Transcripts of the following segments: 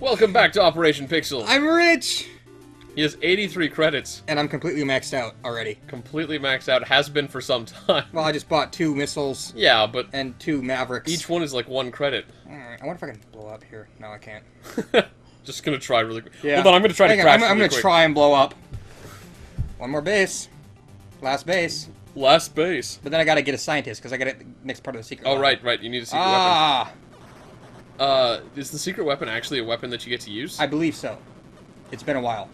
Welcome back to Operation Pixel. I'm rich! He has 83 credits. And I'm completely maxed out already. Completely maxed out. Has been for some time. Well, I just bought 2 missiles. Yeah, but... And 2 Mavericks. Each one is like 1 credit. Alright, I wonder if I can blow up here. No, I can't. Just gonna try really quick. Yeah. Hold on, I'm gonna try to crash I'm really gonna quick. try and blow up. One more base. Last base. Last base. But then I gotta get a scientist, because I gotta next part of the secret Oh, weapon. right. You need a secret weapon. Ah! Is the secret weapon actually a weapon that you get to use? I believe so. It's been a while.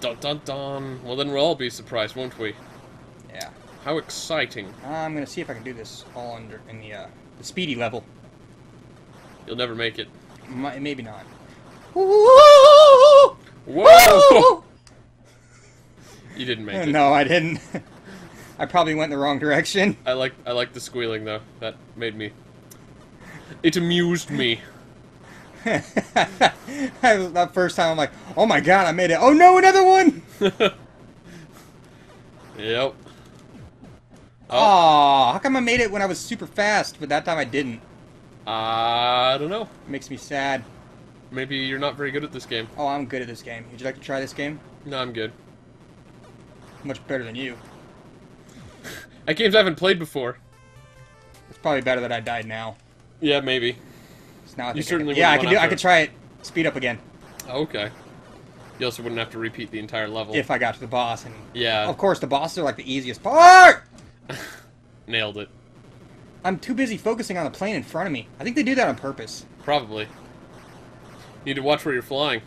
Dun dun dun. Well, then we'll all be surprised, won't we? Yeah. How exciting. I'm gonna see if I can do this all in the speedy level. You'll never make it. Maybe not. Whoa! You didn't make it. No, I didn't. I probably went in the wrong direction. I like the squealing though. That made me. It amused me. That first time I'm like, oh my god, I made it. Oh no, another one! Yep. Aw, how come I made it when I was super fast, but that time I didn't? I don't know. It makes me sad. Maybe you're not very good at this game. Oh, I'm good at this game. Would you like to try this game? No, I'm good. Much better than you. At games I haven't played before. It's probably better that I died now. Yeah, maybe. So now I You think certainly yeah, wouldn't want I to- could try it. Speed up again. Okay. You also wouldn't have to repeat the entire level. If I got to the boss. And Yeah. of course, the bosses are like the easiest part! Nailed it. I'm too busy focusing on the plane in front of me. I think they do that on purpose. Probably. Need to watch where you're flying.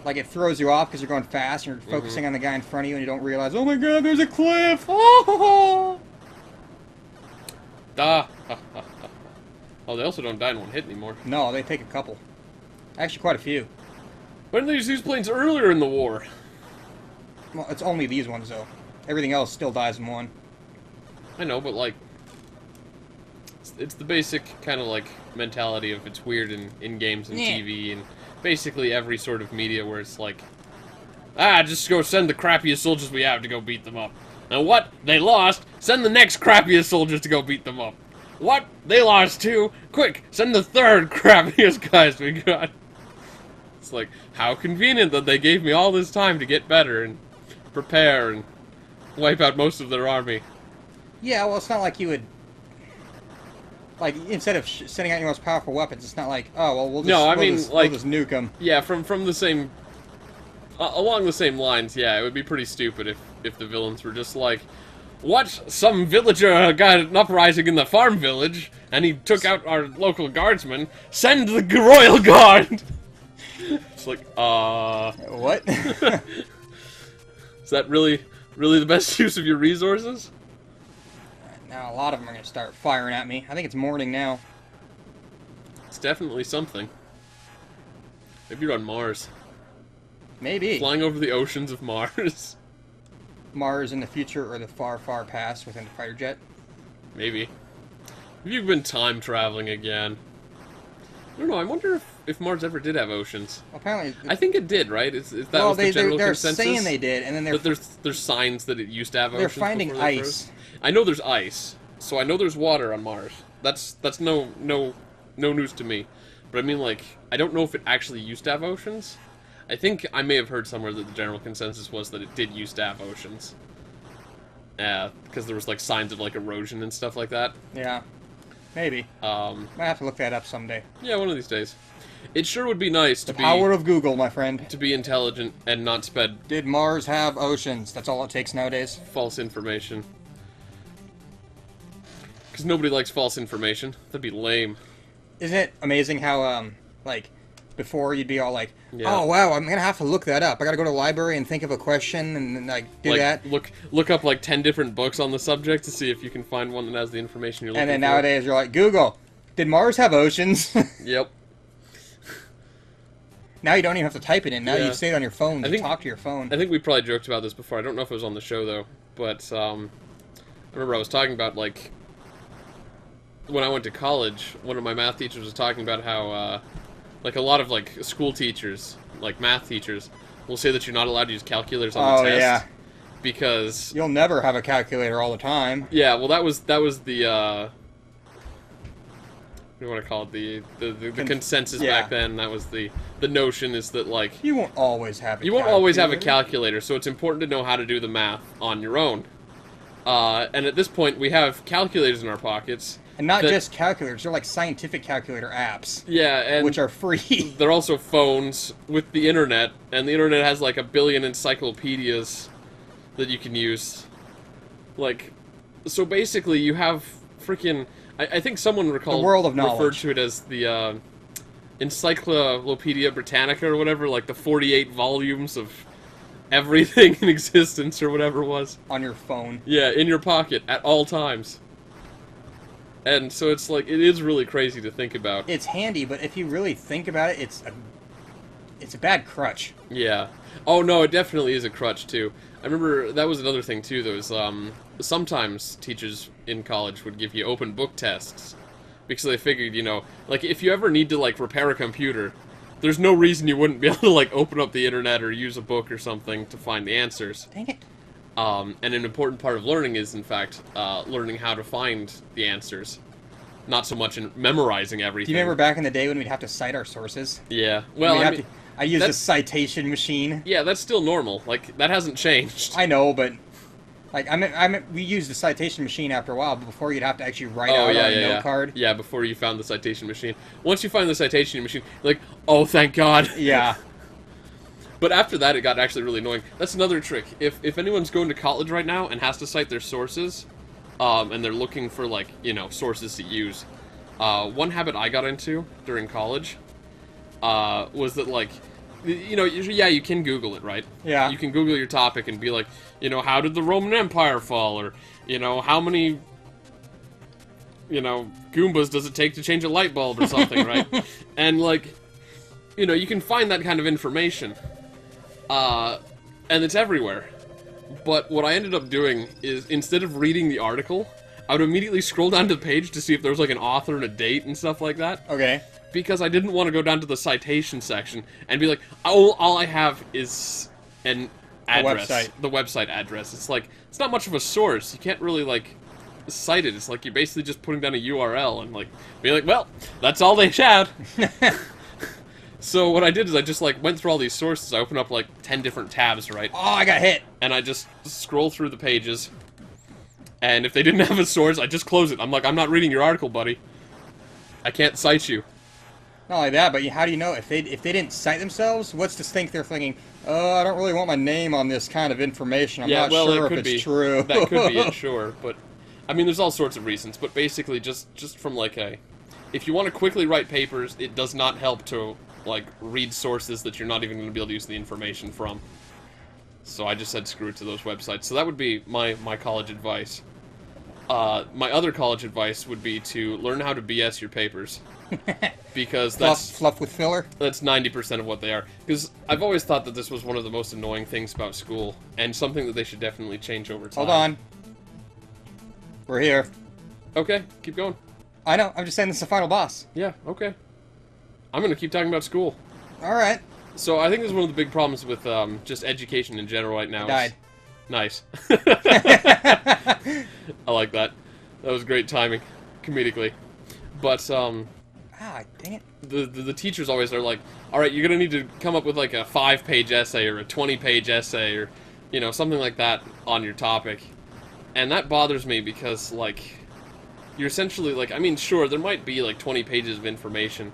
Like, it throws you off because you're going fast and you're focusing on the guy in front of you and you don't realize, oh my god, there's a cliff! Oh! Oh, they also don't die in one hit anymore. No, they take a couple. Actually, quite a few. Why didn't they use these planes earlier in the war? Well, it's only these ones, though. Everything else still dies in one. I know, but like... It's the basic kind of like mentality of it's weird in games and Yeah. TV and basically every sort of media where it's like... Ah, just go send the crappiest soldiers we have to go beat them up. And what? They lost? Send the next crappiest soldiers to go beat them up. What? They lost too? Quick, send the third crappiest guys we got. It's like, how convenient that they gave me all this time to get better and prepare and wipe out most of their army. Yeah, well, it's not like you would... Like, instead of sending out your most powerful weapons, it's not like, oh, well, we'll just, No, I mean, like, we'll just nuke them. Yeah, from the same... along the same lines, yeah, it would be pretty stupid if the villains were just like, what? Some villager got an uprising in the farm village, and he took out our local guardsmen. Send the royal guard! It's like, What? Is that really the best use of your resources? Now, a lot of them are going to start firing at me. I think it's morning now. It's definitely something. Maybe you're on Mars. Maybe. Flying over the oceans of Mars. Mars in the future or the far, far past within the fighter jet. Maybe. Have you been time traveling again? I don't know, I wonder if Mars ever did have oceans. Apparently... I think it did, right? Is that well, was the general they're consensus? saying they did, and then they're... But there's signs that it used to have oceans. They're finding before they ice. froze. I know there's ice, so I know there's water on Mars. That's no news to me. But I mean, like, I don't know if it actually used to have oceans. I think I may have heard somewhere that the general consensus was that it did used to have oceans. Because there was, like, signs of, like, erosion and stuff like that. Yeah. Maybe. Might have to look that up someday. Yeah, one of these days. It sure would be nice The power of Google, my friend. to be intelligent and not spread Did Mars have oceans? That's all it takes nowadays. false information. Because nobody likes false information. That'd be lame. Isn't it amazing how, like, before you'd be all like, Yeah. oh, wow, I'm gonna have to look that up. I gotta go to the library and think of a question and then, like, do Like, that. look up like 10 different books on the subject to see if you can find one that has the information you're looking And then for. nowadays you're like, Google, did Mars have oceans? Yep. Now you don't even have to type it in. Now Yeah. you say it on your phone. I You think- talk to your phone. I think we probably joked about this before. I don't know if it was on the show though, but I remember I was talking about like when I went to college, one of my math teachers was talking about how like a lot of like school teachers, like math teachers, will say that you're not allowed to use calculators on the test. Yeah. Because You'll never have a calculator all the time. yeah, well that was the do you want to call it, the consensus yeah. back then. That was the notion is that, like, You won't always have a you won't always have a calculator, so it's important to know how to do the math on your own. And at this point, we have calculators in our pockets. And not just calculators, they're like scientific calculator apps. Yeah, and which are free. They're also phones with the internet, and the internet has like 1 billion encyclopedias that you can use. Like, so basically you have freaking... I think someone the world of knowledge. referred to it as the Encyclopedia Britannica or whatever, like the 48 volumes of everything in existence or whatever it was. On your phone. Yeah, in your pocket at all times. And so it's like, it is really crazy to think about. It's handy, but if you really think about it, it's a bad crutch. Yeah. Oh no, it definitely is a crutch too. I remember that was another thing too, though, is sometimes teachers in college would give you open book tests. Because they figured, you know, like if you ever need to like repair a computer, there's no reason you wouldn't be able to like open up the internet or use a book or something to find the answers. Dang it. And an important part of learning is, in fact, learning how to find the answers. Not so much in memorizing everything. Do you remember back in the day when we'd have to cite our sources? Yeah. Well, I used a citation machine. Yeah, that's still normal. Like, that hasn't changed. I know, but... Like, we used the citation machine after a while, but before you'd have to actually write out on a note card. Yeah, before you found the citation machine. Once you find the citation machine, you're like, oh, thank God. Yeah. But after that, it got actually really annoying. That's another trick. If anyone's going to college right now and has to cite their sources, and they're looking for, like, you know, sources to use, one habit I got into during college was that, like, you know, yeah, you can Google it, right? Yeah. You can Google your topic and be like, you know, how did the Roman Empire fall? Or, you know, how many, you know, Goombas does it take to change a light bulb or something, right? And, like, you know, you can find that kind of information. And it's everywhere. But what I ended up doing is, instead of reading the article, I would immediately scroll down to the page to see if there was, like, an author and a date and stuff like that. Okay. Because I didn't want to go down to the citation section and be like, oh, all I have is an address. The website address. It's like, it's not much of a source. You can't really, like, cite it. It's like you're basically just putting down a URL and, like, being like, well, that's all they had. So what I did is I just, like, went through all these sources. I opened up, like, 10 different tabs, right? Oh, I got hit! And I just scroll through the pages. And if they didn't have a source, I just close it. I'm like, I'm not reading your article, buddy. I can't cite you. Not only that, but how do you know if they didn't cite themselves? What's to think they're thinking? Oh, I don't really want my name on this kind of information. I'm not sure if it's true. That could be it, sure. But I mean, there's all sorts of reasons. But basically, just from like if you want to quickly write papers, it does not help to like read sources that you're not even going to be able to use the information from. So I just said screw it to those websites. So that would be my college advice. My other college advice would be to learn how to BS your papers. Because that's... Fluff with filler? That's 90% of what they are. Because I've always thought that this was one of the most annoying things about school, and something that they should definitely change over time. Hold on. We're here. Okay, keep going. I know, I'm just saying this is the final boss. Yeah, okay. I'm gonna keep talking about school. Alright. So I think this is one of the big problems with just education in general right now. Died. Nice. I like that. That was great timing, comedically. But, Ah, dang it. The teachers always are like, alright, you're gonna need to come up with like a 5-page essay or a 20-page essay or, you know, something like that on your topic. And that bothers me because, like, you're essentially like, I mean, sure, there might be like 20 pages of information,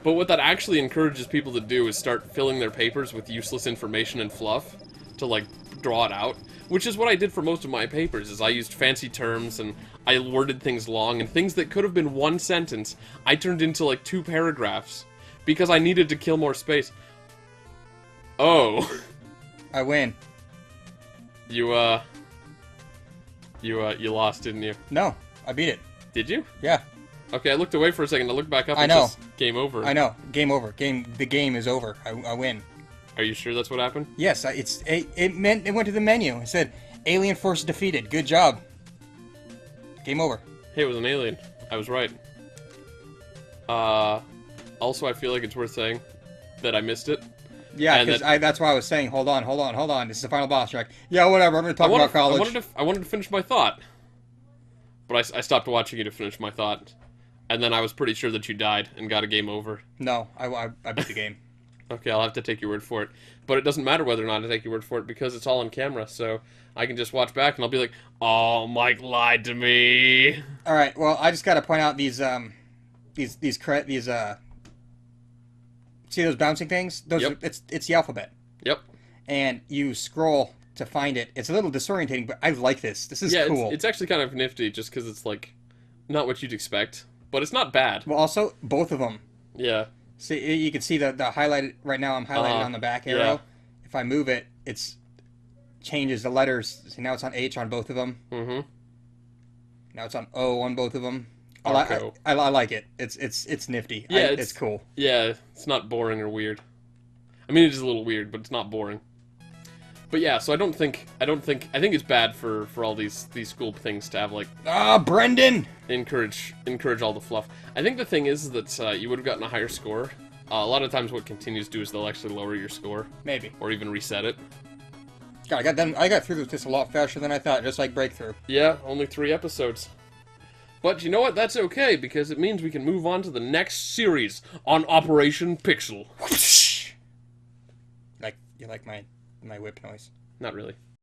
but what that actually encourages people to do is start filling their papers with useless information and fluff to, like, draw it out. Which is what I did for most of my papers, is I used fancy terms, and I worded things long, and things that could have been one sentence, I turned into, like, 2 paragraphs. Because I needed to kill more space. Oh. I win. You lost, didn't you? No, I beat it. Did you? Yeah. Okay, I looked away for a second, I looked back up I and know. just game over. I know. Game over. The game is over. I win. Are you sure that's what happened? Yes, it went to the menu. It said, alien force defeated. Good job. Game over. Hey, it was an alien. I was right. Also, I feel like it's worth saying that I missed it. Yeah, because that's why I was saying, hold on. This is the final boss track. Yeah, whatever. I'm going to talk about college. I wanted to finish my thought. But I stopped watching you to finish my thought. and then I was pretty sure that you died and got a game over. No, I beat the game. Okay, I'll have to take your word for it. But it doesn't matter whether or not I take your word for it because it's all on camera, so I can just watch back and I'll be like, "Oh, Mike lied to me." All right. Well, I just got to point out these see those bouncing things? Those Yep. It's the alphabet. Yep. And you scroll to find it. It's a little disorientating, but I like this. This is cool. It's actually kind of nifty just because it's like not what you'd expect, but it's not bad. Well, also both of them. Yeah. See, you can see the highlighted right now. I'm highlighted on the back arrow. Yeah. If I move it, it's changes the letters. See, now it's on H on both of them. Mm-hmm. Now it's on O on both of them. I like it. It's nifty. Yeah, it's cool. Yeah, it's not boring or weird. I mean, it is a little weird, but it's not boring. But yeah, so I think it's bad for all these school things to have like Brendan encourage all the fluff. I think the thing is that you would have gotten a higher score. A lot of times, what continues do is they'll actually lower your score, maybe, or even reset it. God, I got through this a lot faster than I thought, just like Breakthrough. Yeah, only 3 episodes. But you know what? That's okay because it means we can move on to the next series on Operation Pixel. You like my whip noise? Not really.